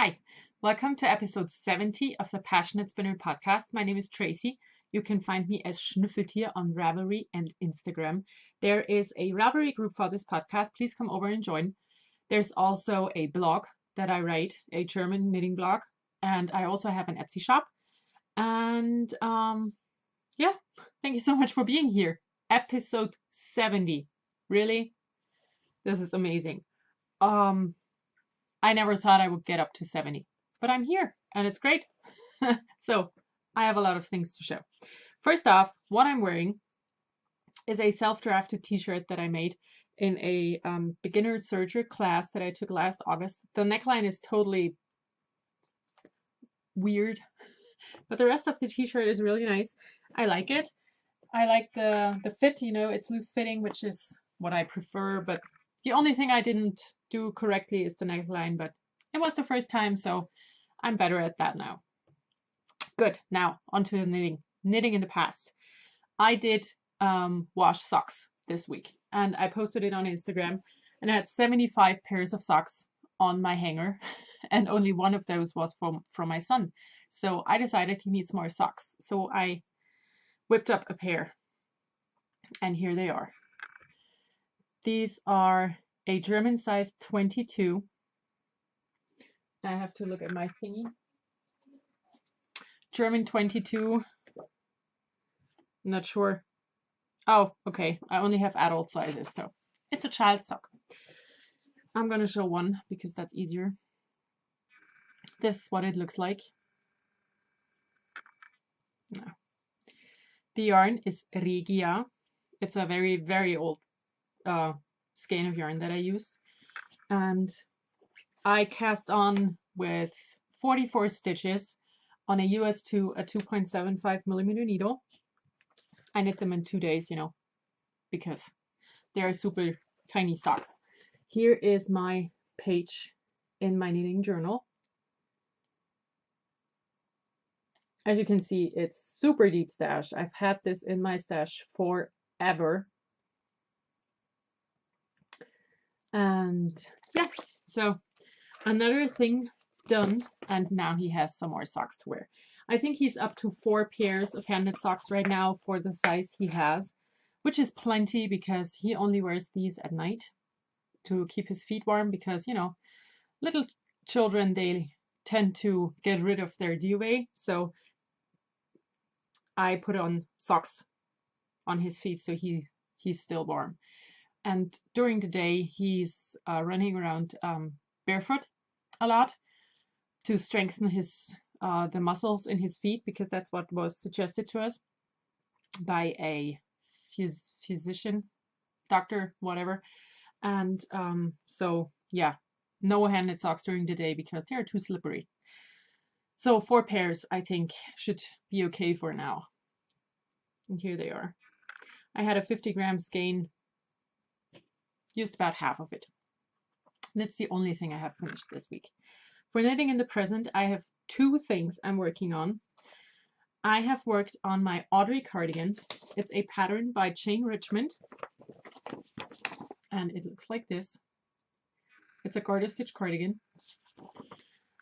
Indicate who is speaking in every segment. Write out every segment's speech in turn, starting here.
Speaker 1: Hi, welcome to episode 70 of the Passionate Spinner podcast. My name is Tracy. You can find me as Schnüffeltier on Ravelry and Instagram. There is a Ravelry group for this podcast. Please come over and join. There's also a blog that I write, a German knitting blog, and I also have an Etsy shop. And yeah, thank you so much for being here. Episode 70. Really? This is amazing. I never thought I would get up to 70, but I'm here and it's great. So I have a lot of things to show. First off, what I'm wearing is a self-drafted t-shirt that I made in a beginner serger class that I took last August. The neckline is totally weird, but the rest of the t-shirt is really nice. I like it. I like the fit, it's loose fitting, which is what I prefer, but the only thing I didn't do correctly is the neckline, but it was the first time, so I'm better at that now. Good. Now, onto the knitting. Knitting in the past. I did wash socks this week, and I posted it on Instagram, and I had 75 pairs of socks on my hanger, and only one of those was from my son. So I decided he needs more socks. So I whipped up a pair, and here they are. These are a German size 22. I have to look at my thingy. German 22. Not sure. Oh, okay. I only have adult sizes, so it's a child sock. I'm going to show one because that's easier. This is what it looks like. No. The yarn is Regia. It's a very, very old skein of yarn that I used, and I cast on with 44 stitches on a US2 a 2.75 millimeter needle. I knit them in 2 days, because they are super tiny socks. Here is my page in my knitting journal. As you can see, it's super deep stash. I've had this in my stash forever. And yeah, so another thing done, and now he has some more socks to wear. I think he's up to 4 pairs of hand knit socks right now for the size he has, which is plenty because he only wears these at night to keep his feet warm because, little children, they tend to get rid of their duvet. So I put on socks on his feet so he's still warm. And during the day, he's running around barefoot a lot to strengthen his the muscles in his feet, because that's what was suggested to us by a physician, doctor, whatever. And so, yeah, no hand knit socks during the day because they're too slippery. So 4 pairs, I think, should be okay for now. And here they are. I had a 50-gram skein. Used about half of it. That's the only thing I have finished this week. For knitting in the present, I have 2 things I'm working on. I have worked on my Audrey cardigan. It's a pattern by Jane Richmond, and it looks like this. It's a garter stitch cardigan,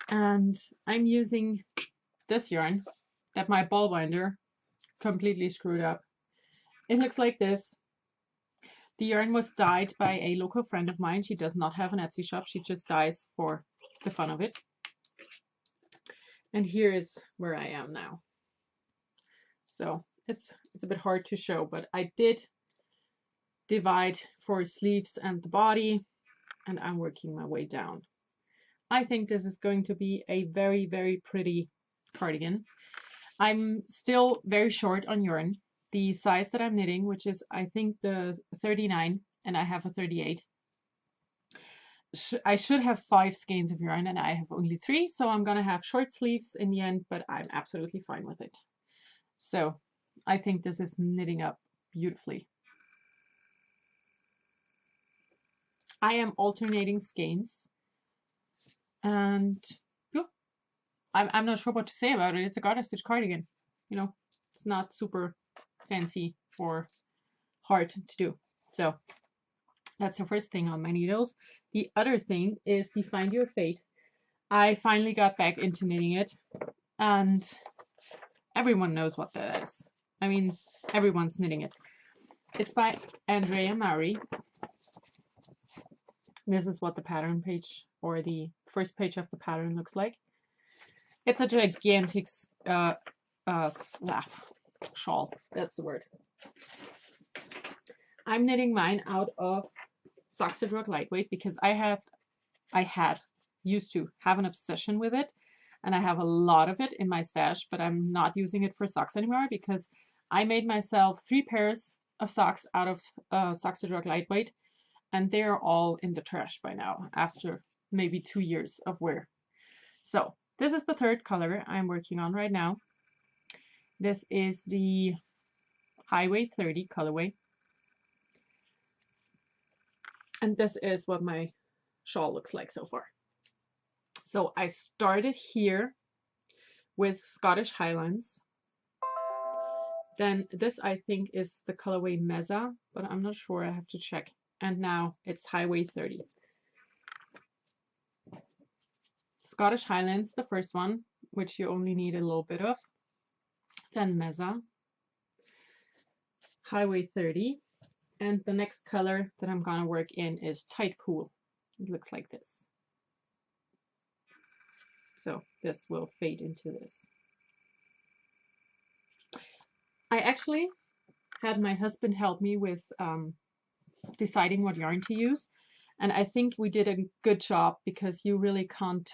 Speaker 1: and I'm using this yarn that my ball binder completely screwed up. It looks like this. The yarn was dyed by a local friend of mine. She does not have an Etsy shop. She just dyes for the fun of it. And here is where I am now. So it's a bit hard to show, but I did divide for sleeves and the body, and I'm working my way down. I think this is going to be a very, very pretty cardigan. I'm still very short on yarn. The size that I'm knitting, which is I think the 39, and I have a 38. I should have 5 skeins of yarn and I have only 3, so I'm gonna have short sleeves in the end, but I'm absolutely fine with it. So I think this is knitting up beautifully. I am alternating skeins, and yeah, I'm not sure what to say about it. It's a garter stitch cardigan. It's not super fancy or hard to do. So that's the first thing on my needles. The other thing is the Find Your Fate I finally got back into knitting it, and everyone knows what that is. I mean, everyone's knitting it. It's by Andrea Maury. This is what the pattern page, or the first page of the pattern, looks like. It's a gigantic shawl. That's the word. I'm knitting mine out of Soxed Rock Lightweight because I used to have an obsession with it, and I have a lot of it in my stash, but I'm not using it for socks anymore because I made myself 3 pairs of socks out of Soxed Rock Lightweight, and they're all in the trash by now after maybe 2 years of wear. So this is the third color I'm working on right now. This is the Highway 30 colorway. And this is what my shawl looks like so far. So I started here with Scottish Highlands. Then this, I think, is the colorway Meza, but I'm not sure, I have to check. And now it's Highway 30. Scottish Highlands, the first one, which you only need a little bit of. Then Meza, Highway 30. And the next color that I'm gonna work in is Tide Pool. It looks like this. So this will fade into this. I actually had my husband help me with deciding what yarn to use. And I think we did a good job because you really can't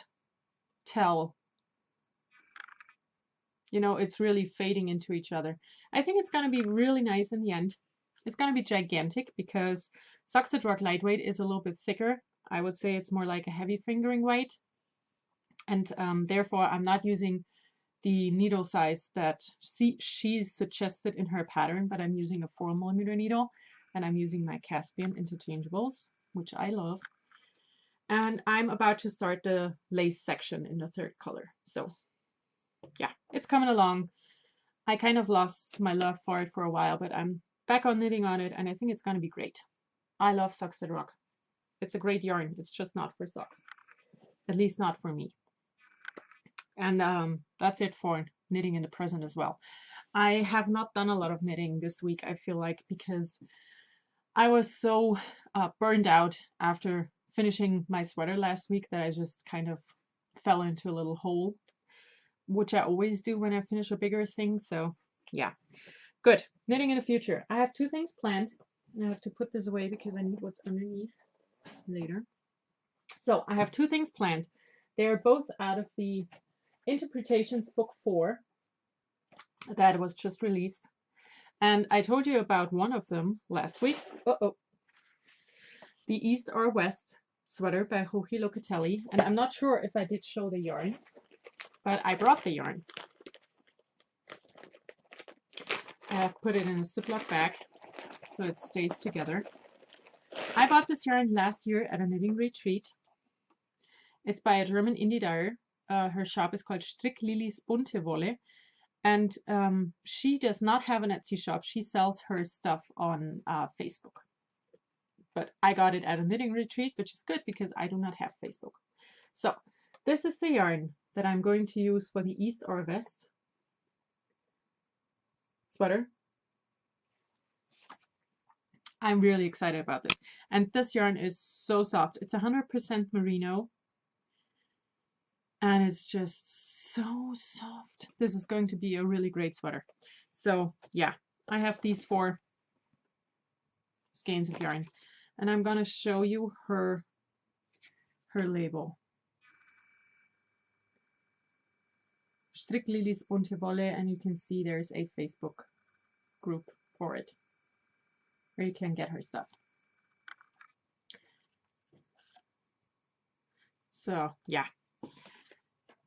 Speaker 1: tell. You know, it's really fading into each other. I think it's gonna be really nice in the end. It's going to be gigantic because Soxed Rock Lightweight is a little bit thicker. I would say it's more like a heavy fingering weight. And therefore, I'm not using the needle size that she suggested in her pattern, but I'm using a 4mm needle, and I'm using my Caspian interchangeables, which I love. And I'm about to start the lace section in the third color. So yeah, it's coming along. I kind of lost my love for it for a while, but I'm back on knitting on it, and I think it's going to be great. I love Soxed Rock. It's a great yarn. It's just not for socks. At least not for me. And that's it for knitting in the present as well. I have not done a lot of knitting this week, I feel like, because I was so burned out after finishing my sweater last week that I just kind of fell into a little hole, which I always do when I finish a bigger thing. So yeah. Good. Knitting in the future. I have 2 things planned. I have to put this away because I need what's underneath later. So I have 2 things planned. They are both out of the Interpretations Book 4 that was just released. And I told you about one of them last week. The East or West sweater by Joji Locatelli. And I'm not sure if I did show the yarn, but I brought the yarn. I have put it in a Ziploc bag so it stays together. I bought this yarn last year at a knitting retreat. It's by a German indie dyer. Her shop is called Stricklili's Bunte Wolle. And she does not have an Etsy shop. She sells her stuff on Facebook. But I got it at a knitting retreat, which is good because I do not have Facebook. So this is the yarn that I'm going to use for the East or West sweater. I'm really excited about this. And this yarn is so soft. It's 100% merino. And it's just so soft. This is going to be a really great sweater. So yeah, I have these 4 skeins of yarn. And I'm going to show you her label. Stricklili's Bunte Wolle, and you can see there's a Facebook group for it where you can get her stuff. So yeah,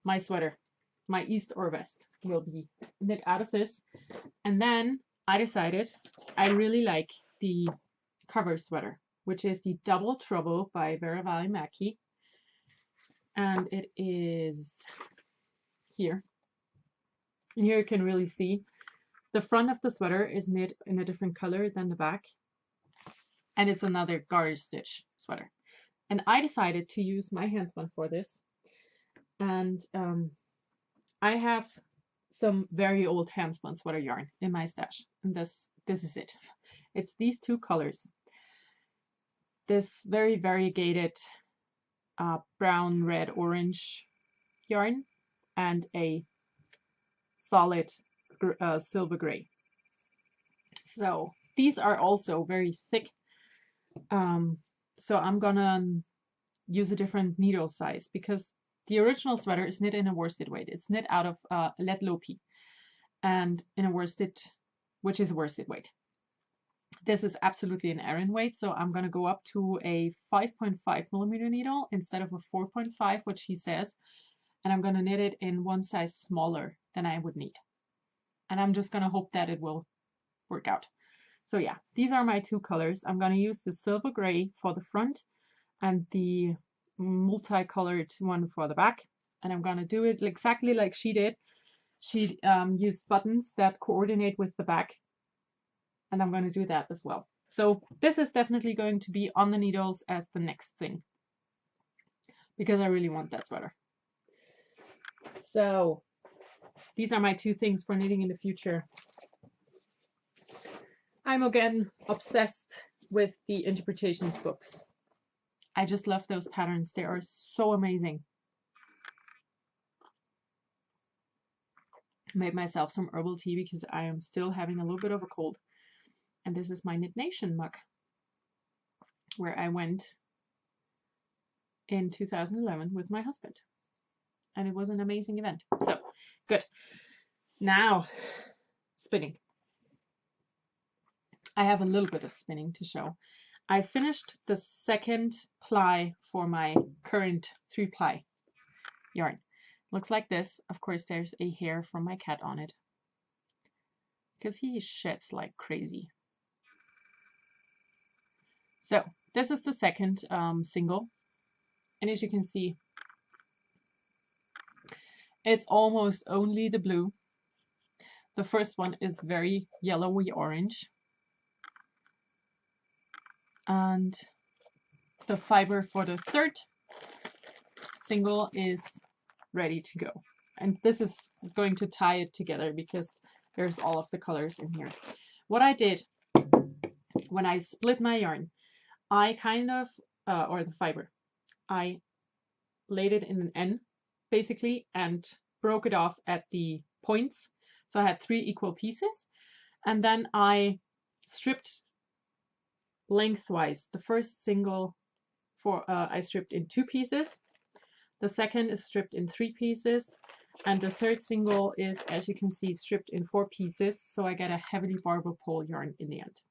Speaker 1: my sweater, my East or West, will be knit out of this. And then I decided I really like the cover sweater, which is the Double Trouble by Ravelry Mackie. And it is here. And here you can really see the front of the sweater is knit in a different color than the back. And it's another garter stitch sweater. And I decided to use my handspun for this. And I have some very old handspun sweater yarn in my stash, and this is it. It's these two colors. This very variegated brown, red, orange yarn, and a solid silver gray. So these are also very thick. So I'm gonna use a different needle size because the original sweater is knit in a worsted weight. It's knit out of lead lopi and in a worsted, which is a worsted weight. This is absolutely an Aran weight, so I'm going to go up to a 5.5 millimeter needle instead of a 4.5, which he says, and I'm going to knit it in one size smaller than I would need. And I'm just going to hope that it will work out. So yeah, these are my two colors. I'm going to use the silver gray for the front and the multicolored one for the back. And I'm going to do it exactly like she did. She used buttons that coordinate with the back. And I'm going to do that as well. So this is definitely going to be on the needles as the next thing, because I really want that sweater. So these are my two things for knitting in the future. I'm again obsessed with the interpretations books. I just love those patterns. They are so amazing. I made myself some herbal tea because I am still having a little bit of a cold. And this is my Knit Nation mug, where I went in 2011 with my husband. And it was an amazing event. So, good. Now, spinning. I have a little bit of spinning to show. I finished the second ply for my current 3-ply yarn. Looks like this. Of course, there's a hair from my cat on it, because he sheds like crazy. So this is the second single, and as you can see, it's almost only the blue. The first one is very yellowy orange, and the fiber for the third single is ready to go. And this is going to tie it together because there's all of the colors in here. What I did when I split my yarn, I kind of, or the fiber, I laid it in an N basically and broke it off at the points. So I had 3 equal pieces, and then I stripped lengthwise. The first single I stripped in 2 pieces. The second is stripped in 3 pieces. And the third single is, as you can see, stripped in 4 pieces. So I get a heavily barber pole yarn in the end.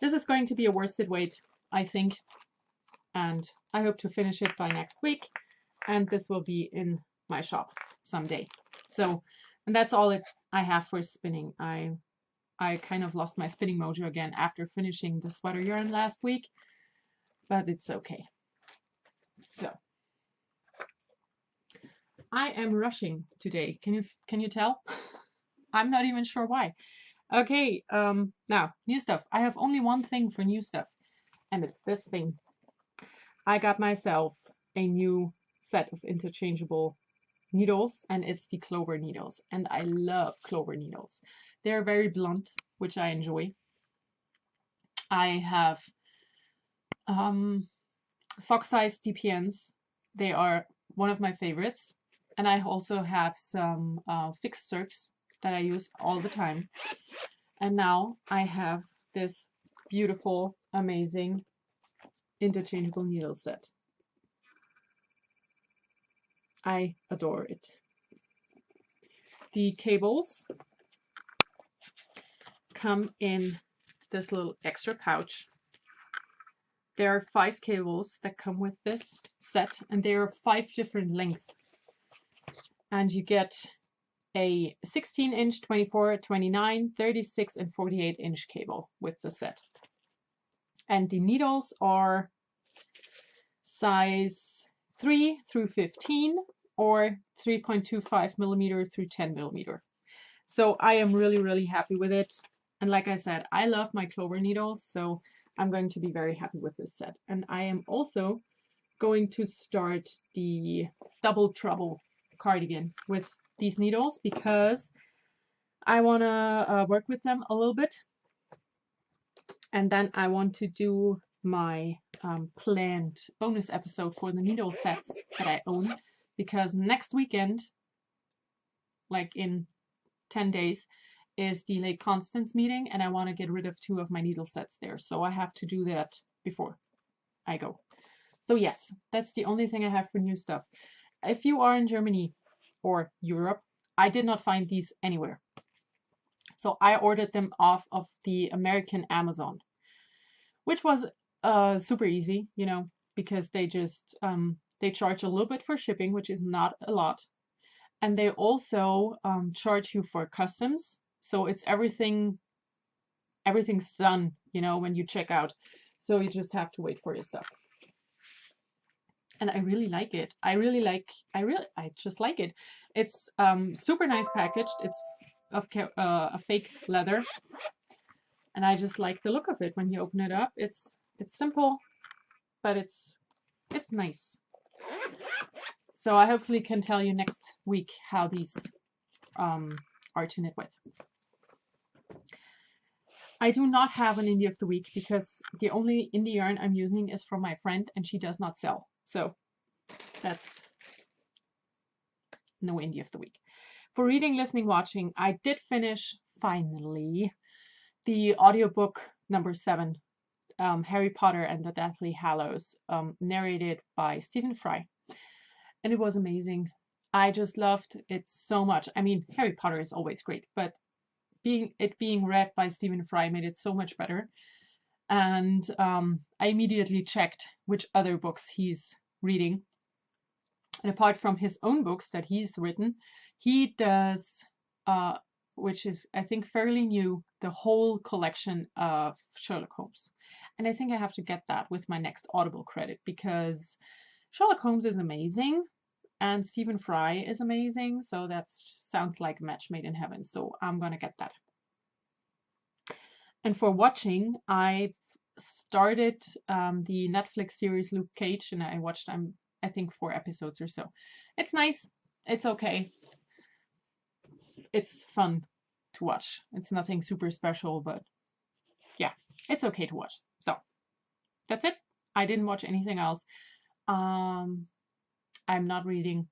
Speaker 1: This is going to be a worsted weight, I think, and I hope to finish it by next week, and this will be in my shop someday. So, and that's all I have for spinning. I kind of lost my spinning mojo again after finishing the sweater yarn last week, but it's okay. So I am rushing today. Can you tell? I'm not even sure why. Okay, now, new stuff. I have only one thing for new stuff, and it's this thing. I got myself a new set of interchangeable needles, and it's the clover needles. And I love clover needles. They're very blunt, which I enjoy. I have sock-sized DPNs. They are one of my favorites. And I also have some fixed circs that I use all the time. And now I have this beautiful, amazing interchangeable needle set. I adore it. The cables come in this little extra pouch. There are 5 cables that come with this set, and there are 5 different lengths. And you get a 16-inch, 24, 29, 36, and 48-inch cable with the set. And the needles are size 3 through 15 or 3.25 millimeter through 10 millimeter. So I am really, really happy with it. And like I said, I love my clover needles, so I'm going to be very happy with this set. And I am also going to start the double trouble cardigan with these needles because I want to work with them a little bit. And then I want to do my planned bonus episode for the needle sets that I own, because next weekend, like in 10 days, is the Lake Constance meeting, and I want to get rid of 2 of my needle sets there. So I have to do that before I go. So yes, that's the only thing I have for new stuff. If you are in Germany or Europe, I did not find these anywhere. So I ordered them off of the American Amazon, which was super easy, you know, because they just, they charge a little bit for shipping, which is not a lot. And they also charge you for customs. So it's everything's done, you know, when you check out. So you just have to wait for your stuff. And I really like it. I just like it. It's super nice packaged. It's of a fake leather. And I just like the look of it when you open it up. It's simple, but it's nice. So I hopefully can tell you next week how these are to knit with. I do not have an indie of the week because the only indie yarn I'm using is from my friend and she does not sell. So that's no indie of the week. For reading, listening, watching, I did finish finally the audiobook number 7, Harry Potter and the Deathly Hallows, narrated by Stephen Fry. And it was amazing. I just loved it so much. I mean, Harry Potter is always great, but being read by Stephen Fry made it so much better. And I immediately checked which other books he's reading. And apart from his own books that he's written, he does, which is, I think, fairly new, the whole collection of Sherlock Holmes. And I think I have to get that with my next Audible credit because Sherlock Holmes is amazing and Stephen Fry is amazing. So that sounds like a match made in heaven. So I'm going to get that. And for watching, I've started the Netflix series Luke Cage, and I watched, I think, 4 episodes or so. It's nice. It's okay. It's fun to watch. It's nothing super special, but yeah, it's okay to watch. So that's it. I didn't watch anything else. I'm not reading,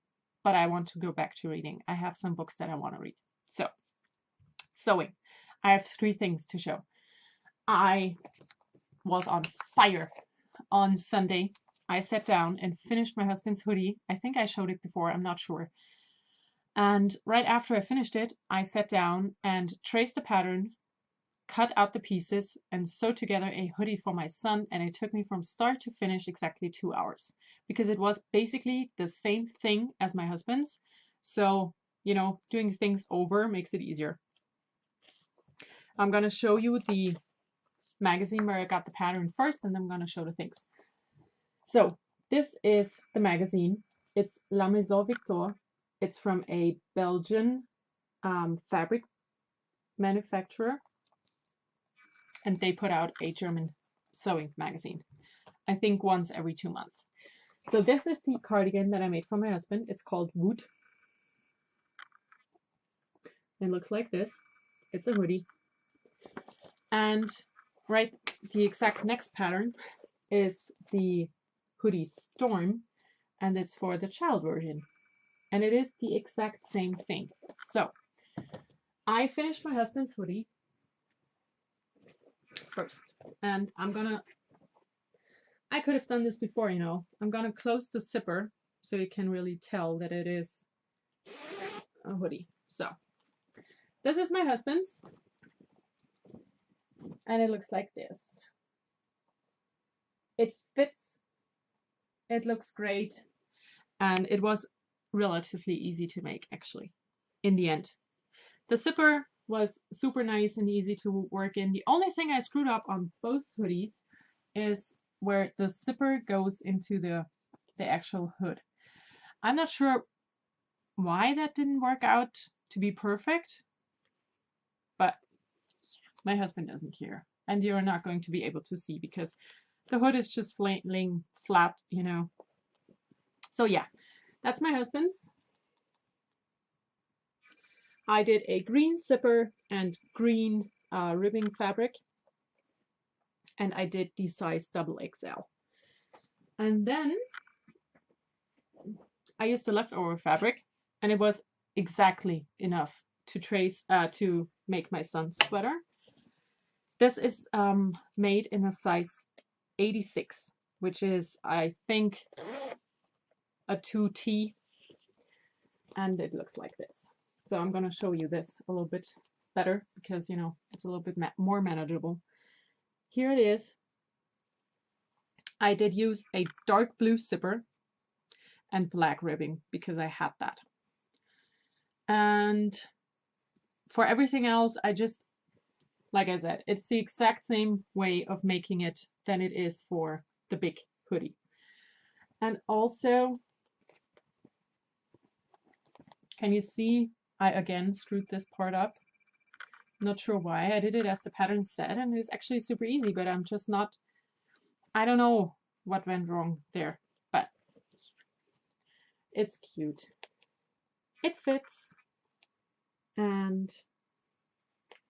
Speaker 1: but I want to go back to reading. I have some books that I want to read. So, sewing. I have 3 things to show. I was on fire on Sunday. I sat down and finished my husband's hoodie. I think I showed it before, I'm not sure. And right after I finished it, I sat down and traced the pattern, cut out the pieces, and sewed together a hoodie for my son. And it took me from start to finish exactly 2 hours because it was basically the same thing as my husband's. So, you know, doing things over makes it easier. I'm going to show you the magazine where I got the pattern first, and then I'm going to show the things. So this is the magazine. It's La Maison Victor. It's from a Belgian fabric manufacturer, and they put out a German sewing magazine, I think once every 2 months. So this is the cardigan that I made for my husband. It's called Wood. It looks like this. It's a hoodie. And right, the exact next pattern is the hoodie Storm, and it's for the child version. And it is the exact same thing. So I finished my husband's hoodie first, and I could have done this before, you know. I'm gonna close the zipper so you can really tell that it is a hoodie. So this is my husband's, and it looks like this. It fits, it looks great, and it was relatively easy to make, actually, in the end. The zipper was super nice and easy to work in. The only thing I screwed up on both hoodies is where the zipper goes into the actual hood. I'm not sure why that didn't work out to be perfect, but my husband doesn't care. And you're not going to be able to see because the hood is just laying flat, you know. So yeah, That's my husband's. I did a green zipper and green ribbing fabric, and I did the size XXL. And then I used the leftover fabric, and it was exactly enough to to make my son's sweater. This is made in a size 86, which is, I think, a 2T, and it looks like this. So I'm going to show you this a little bit better because, you know, it's a little bit more manageable. Here it is. I did use a dark blue zipper and black ribbing because I had that. And for everything else, I just, like I said, it's the exact same way of making it than it is for the big hoodie. And also, can you see I again screwed this part up? Not sure why. I did it as the pattern said, and it's actually super easy, but I'm just not, I don't know what went wrong there, but it's cute. It fits. And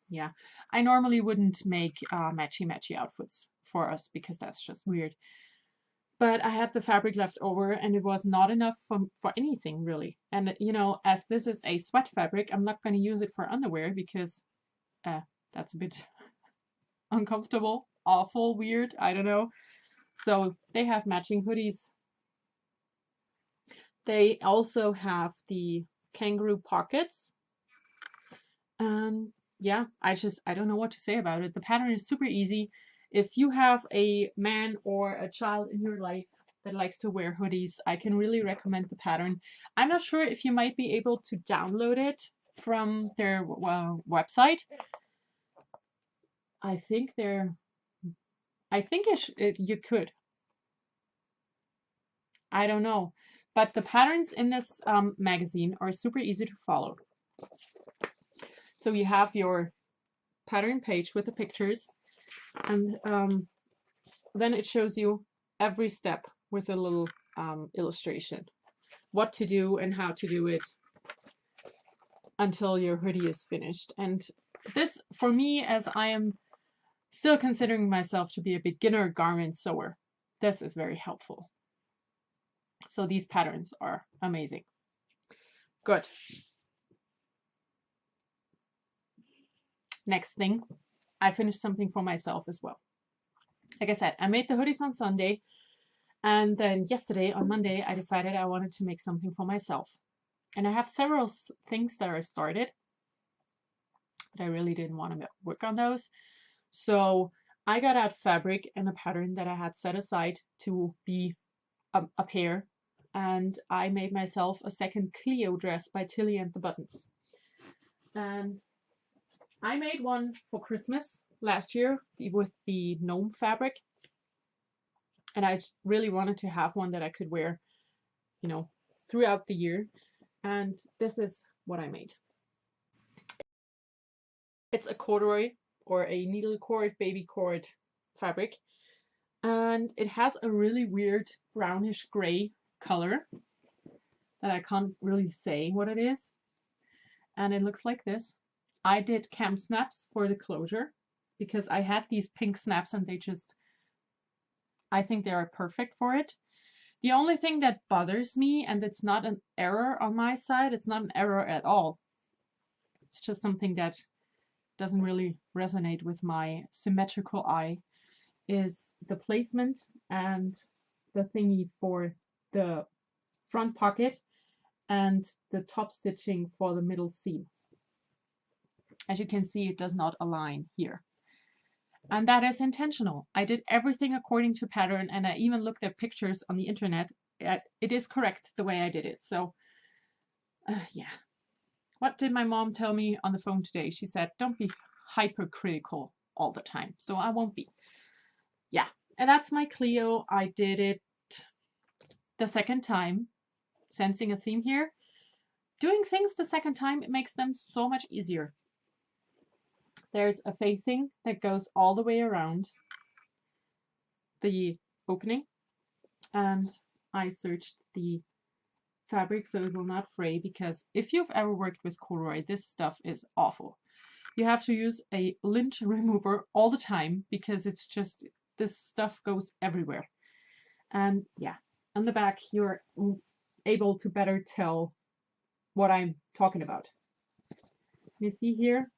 Speaker 1: yeah, I normally wouldn't make matchy outfits for us because that's just weird. But I had the fabric left over and it was not enough for anything really. And you know, as this is a sweat fabric, I'm not going to use it for underwear because that's a bit uncomfortable, awful, weird, I don't know. So they have matching hoodies. They also have the kangaroo pockets. And yeah, I don't know what to say about it. The pattern is super easy. If you have a man or a child in your life that likes to wear hoodies, I can really recommend the pattern. I'm not sure if you might be able to download it from their website. I think you could. I don't know. But the patterns in this magazine are super easy to follow. So you have your pattern page with the pictures, and then it shows you every step with a little illustration, what to do and how to do it until your hoodie is finished. And this, for me, as I am still considering myself to be a beginner garment sewer, this is very helpful. So these patterns are amazing. Good. Next thing, I finished something for myself as well. Like I said, I made the hoodies on Sunday, and then yesterday, on Monday, I decided I wanted to make something for myself. And I have several things that I started, but I really didn't want to work on those. So I got out fabric and a pattern that I had set aside to be a pair, and I made myself a second Cleo dress by Tilly and the Buttons. And I made one for Christmas last year with the gnome fabric, and I really wanted to have one that I could wear, you know, throughout the year. And this is what I made. It's a corduroy or a needle cord, baby cord fabric, and it has a really weird brownish gray color that I can't really say what it is. And it looks like this. I did cam snaps for the closure because I had these pink snaps and I think they are perfect for it. The only thing that bothers me, and it's not an error on my side, it's not an error at all. It's just something that doesn't really resonate with my symmetrical eye, is the placement and the thingy for the front pocket and the top stitching for the middle seam. As you can see, it does not align here. And that is intentional. I did everything according to pattern, and I even looked at pictures on the internet. It is correct the way I did it. So yeah. What did my mom tell me on the phone today? She said, don't be hypercritical all the time. So I won't be. Yeah. And that's my Cleo. I did it the second time, sensing a theme here. Doing things the second time, it makes them so much easier. There's a facing that goes all the way around the opening, and I searched the fabric so it will not fray, because if you've ever worked with corduroy, this stuff is awful. You have to use a lint remover all the time because it's just, this stuff goes everywhere. And yeah, on the back, you're able to better tell what I'm talking about. You see here,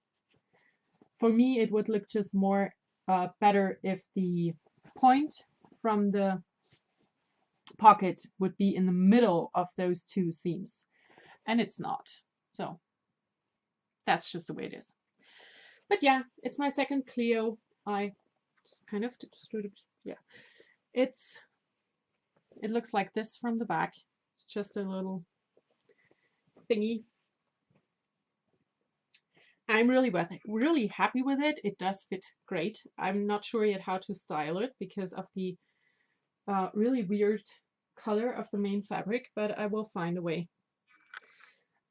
Speaker 1: for me, it would look just more better if the point from the pocket would be in the middle of those two seams, and it's not. So that's just the way it is. But yeah, it's my second Clio. I kind of, yeah, it looks like this from the back. It's just a little thingy. I'm really happy with it. It does fit great. I'm not sure yet how to style it because of the really weird color of the main fabric, but I will find a way.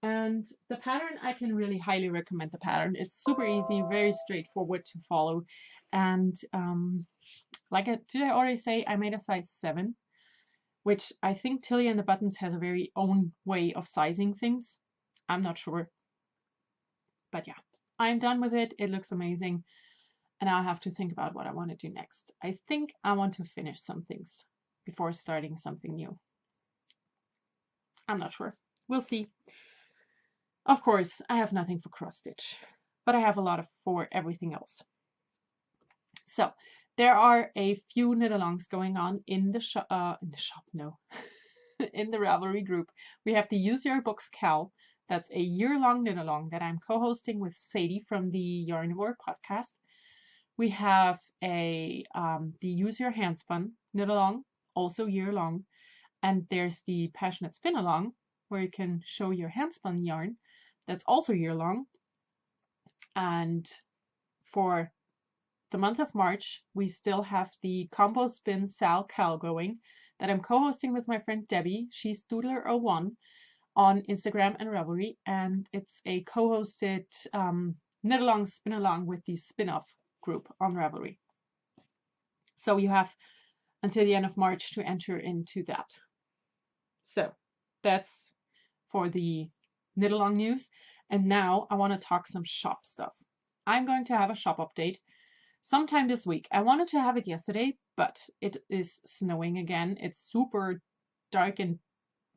Speaker 1: And the pattern, I can really highly recommend the pattern. It's super easy, very straightforward to follow. And did I already say I made a size 7, which I think Tilly and the Buttons has a very own way of sizing things. I'm not sure. But yeah, I'm done with it. It looks amazing. And now I have to think about what I want to do next. I think I want to finish some things before starting something new. I'm not sure. We'll see. Of course, I have nothing for cross stitch, but I have a lot for everything else. So there are a few knit-alongs going on in the shop. In the Ravelry group. We have the Use Your Books KAL. That's a year-long knit-along that I'm co-hosting with Sadie from the Yarn War podcast. We have the Use Your Handspun knit-along, also year-long. And there's the PassioKnit spin-along, where you can show your handspun yarn. That's also year-long. And for the month of March, we still have the Combo Spin Sal KAL going that I'm co-hosting with my friend Debbie. She's Doodler01 on Instagram and Ravelry. And it's a co-hosted knit-along, spin-along with the spin-off group on Ravelry. So you have until the end of March to enter into that. So that's for the knit-along news. And now I want to talk some shop stuff. I'm going to have a shop update sometime this week. I wanted to have it yesterday, but it is snowing again. It's super dark and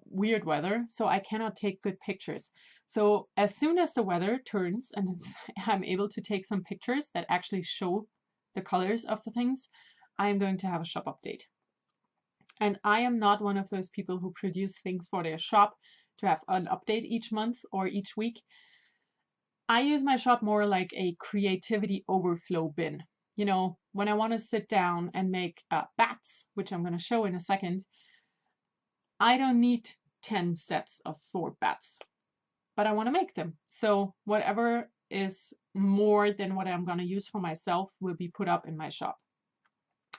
Speaker 1: weird weather, so I cannot take good pictures. So as soon as the weather turns and I'm able to take some pictures that actually show the colors of the things, I am going to have a shop update. And I am not one of those people who produce things for their shop to have an update each month or each week. I use my shop more like a creativity overflow bin. You know, when I want to sit down and make bats, which I'm going to show in a second, I don't need 10 sets of 4 bats, but I want to make them. So whatever is more than what I'm going to use for myself will be put up in my shop.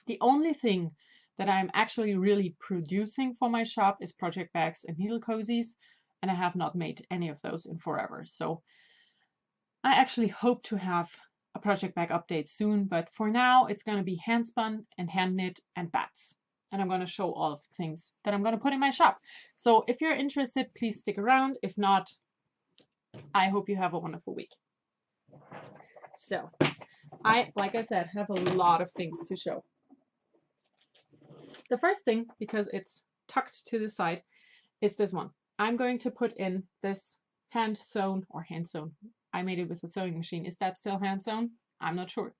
Speaker 1: The only thing that I'm actually really producing for my shop is project bags and needle cozies, and I have not made any of those in forever. So I actually hope to have a project bag update soon, but for now it's going to be handspun and hand knit and bats. And I'm going to show all of the things that I'm going to put in my shop. So if you're interested, please stick around. If not, I hope you have a wonderful week. So I, like I said, have a lot of things to show. The first thing, because it's tucked to the side, is this one. I'm going to put in this hand sewn or hand sewn. I made it with a sewing machine. Is that still hand sewn? I'm not sure.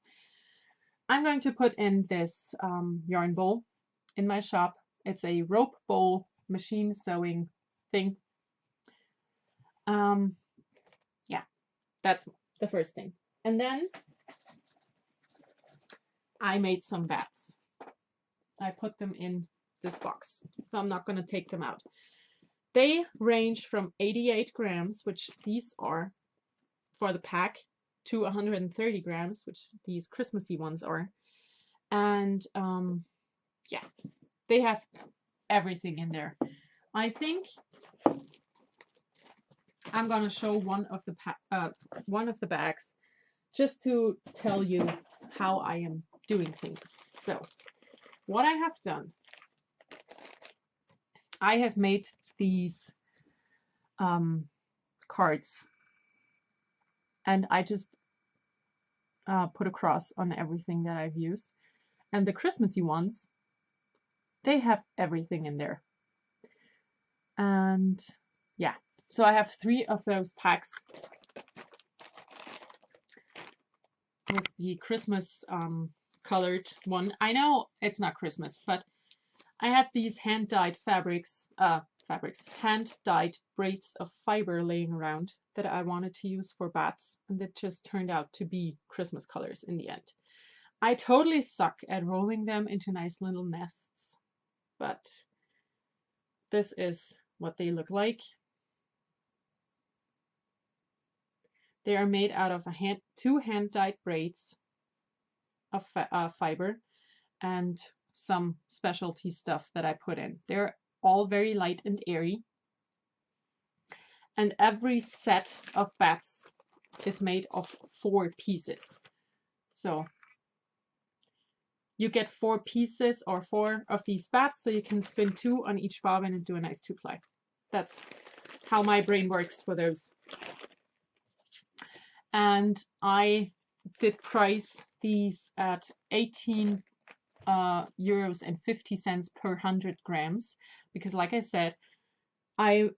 Speaker 1: I'm going to put in this yarn bowl in my shop. It's a rope bowl machine sewing thing. Yeah, that's the first thing. And then I made some bats. I put them in this box, so I'm not going to take them out. They range from 88 grams, which these are for the pack, to 130 grams, which these Christmassy ones are. And yeah, they have everything in there. I think I'm going to show one of the bags just to tell you how I am doing things. So what I have done, I have made these cards, and I just put a cross on everything that I've used. And the Christmassy ones, they have everything in there. And yeah, so I have 3 of those packs with the Christmas colored one. I know it's not Christmas, but I had these hand-dyed hand-dyed braids of fiber laying around that I wanted to use for bats, and it just turned out to be Christmas colors in the end. I totally suck at rolling them into nice little nests, but this is what they look like. They are made out of 2 hand-dyed braids of fiber and some specialty stuff that I put in. They're all very light and airy. And every set of bats is made of 4 pieces. So you get 4 pieces or 4 of these bats, so you can spin 2 on each bobbin and do a nice 2-ply. That's how my brain works for those. And I did price these at 18 euros and 50 cents per 100 grams, because like I said, I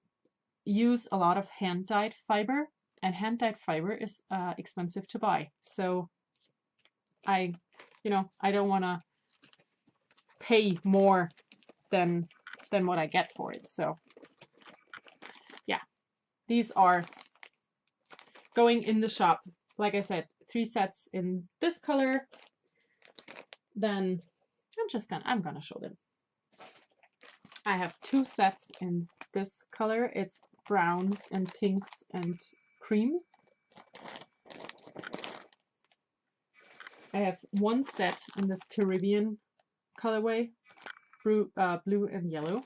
Speaker 1: use a lot of hand-dyed fiber, and hand-dyed fiber is expensive to buy. So I don't want to pay more than what I get for it. So yeah, these are going in the shop. Like I said, 3 sets in this color. Then I'm gonna show them. I have 2 sets in this color. It's browns and pinks and cream. I have 1 set in this Caribbean colorway, blue and yellow.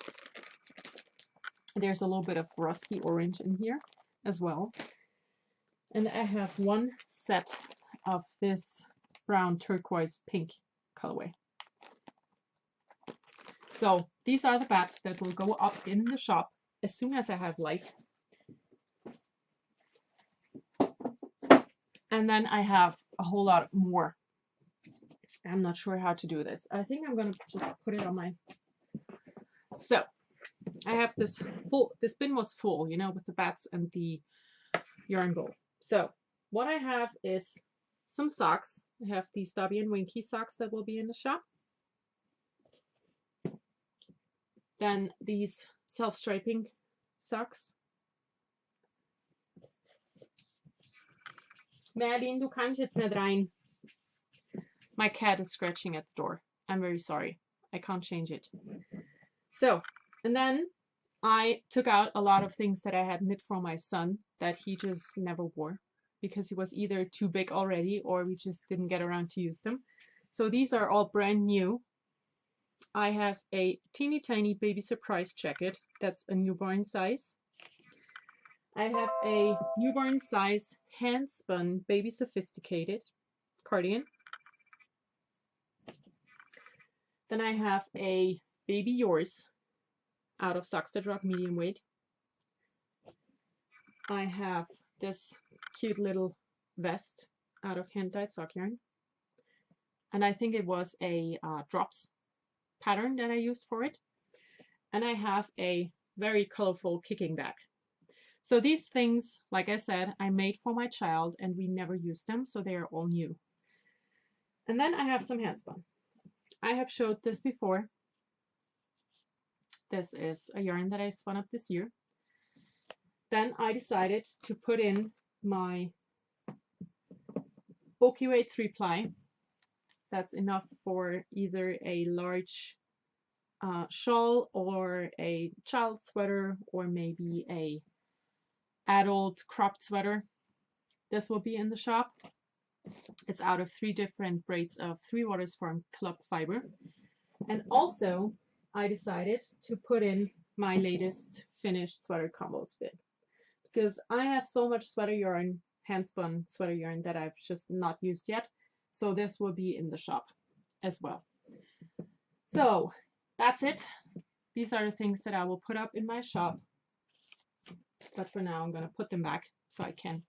Speaker 1: There's a little bit of rusty orange in here as well. And I have 1 set of this brown turquoise pink colorway. So these are the bats that will go up in the shop as soon as I have light. And then I have a whole lot more. I'm not sure how to do this. I think I'm gonna just put it on my... So I have this bin was full, you know, with the bats and the yarn bowl. So what I have is some socks. I have these Stubby and Winky socks that will be in the shop. Then these self-striping socks. Merlin, du kannst jetzt nicht rein. My cat is scratching at the door. I'm very sorry. I can't change it. So, and then I took out a lot of things that I had knit for my son that he just never wore because he was either too big already or we just didn't get around to use them. So these are all brand new. I have a teeny tiny baby surprise jacket that's a newborn size. I have a newborn size hand spun baby sophisticated cardigan. Then I have a baby yours out of Socks That Rock medium weight. I have this cute little vest out of hand dyed sock yarn. And I think it was a drops pattern that I used for it. And I have a very colorful kicking bag. So these things, like I said, I made for my child and we never used them, so they are all new. And then I have some handspun. I have showed this before. This is a yarn that I spun up this year. Then I decided to put in my bulky weight 3-ply. That's enough for either a large shawl or a child sweater or maybe a adult cropped sweater. This will be in the shop. It's out of 3 different braids of 3 Waters Farm club fiber. And also I decided to put in my latest finished sweater combo spin because I have so much sweater yarn, hand spun sweater yarn that I've just not used yet. So this will be in the shop as well. So that's it. These are the things that I will put up in my shop. But for now, I'm going to put them back so I can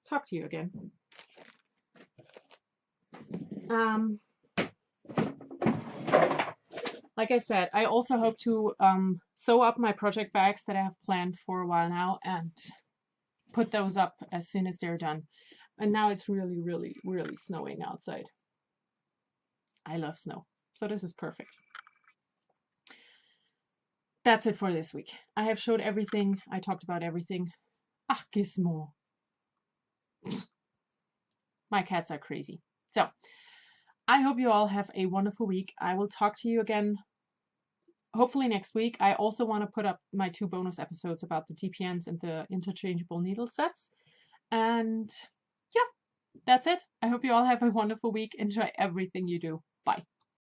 Speaker 1: talk to you again. Like I said, I also hope to sew up my project bags that I have planned for a while now and put those up as soon as they're done. And now it's really, really, really snowing outside. I love snow, so this is perfect. That's it for this week. I have showed everything. I talked about everything. Ach, Gizmo. My cats are crazy. So, I hope you all have a wonderful week. I will talk to you again hopefully next week. I also want to put up my 2 bonus episodes about the TPNs and the interchangeable needle sets. And yeah, that's it. I hope you all have a wonderful week. Enjoy everything you do. Bye.